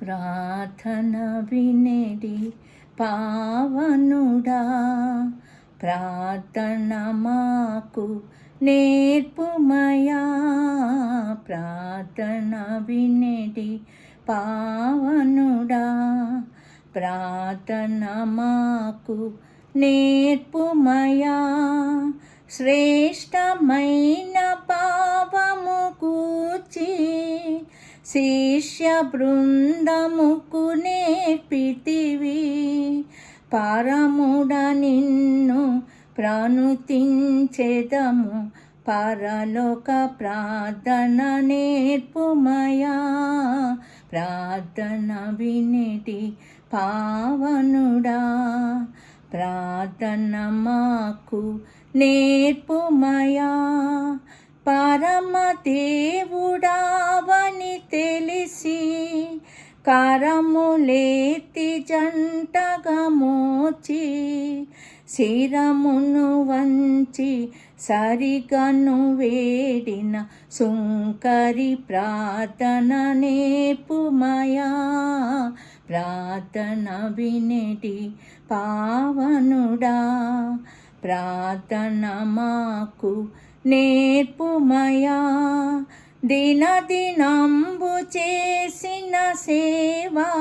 ప్రార్థన వినేడి పావనుడా, ప్రార్థన మాకు నేర్పుమయా. ప్రార్థన వినేడి పావనుడా, ప్రార్థన మాకు నేర్పుమయా. శ్రేష్టమైన పాపము కూర్చి శిష్య బృందముకు నేర్పితివి. పరముడ నిన్ను ప్రణుతించెదము, పరలోక ప్రార్థన నేర్పుమయా. ప్రార్థన వినేటి పావనుడా, ప్రార్థన మాకు నేర్పుమయా. పరమదేవుడావని తెలిసి కరములేతి జంటగా మోచి, శిరమును వంచి సరిగను వేడిన సుంకరి ప్రార్థన నేర్పుమయా. ప్రార్థన వినేటి పావనుడా, ప్రార్థన మాకు నేర్పుమయా. దినదినంబు చేసిన సేవా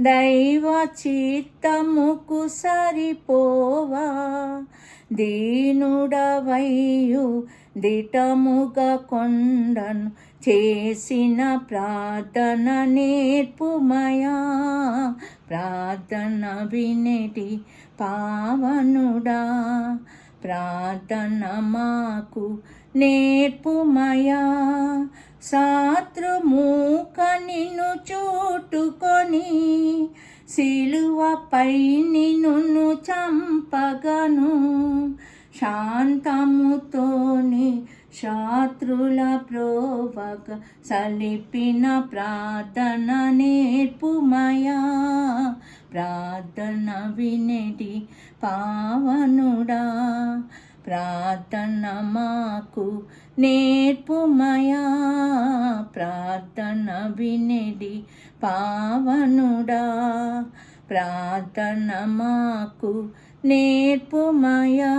దైవ చిత్తముకు సరిపోవా. దీనుడవయ్యు దిటముగా కొండను చేసిన ప్రార్థన నేర్పుమయా. ప్రార్థన వినేటి పావనుడా, ప్రార్థన మాకు నేర్పుమయా. శత్రుమూక నిన్ను చూటుకొని సిలువపై నిన్ను చంపగను, శాంతముతోని శత్రుల ప్రోవగ సలిపిన ప్రార్థన నేర్పుమయా. ప్రార్థన వినేటి పావనుడా, ప్రార్థన మాకు నేర్పుమయా. ప్రార్థన వినేటి పావనుడా, ప్రార్థన మాకు నేర్పుమయా.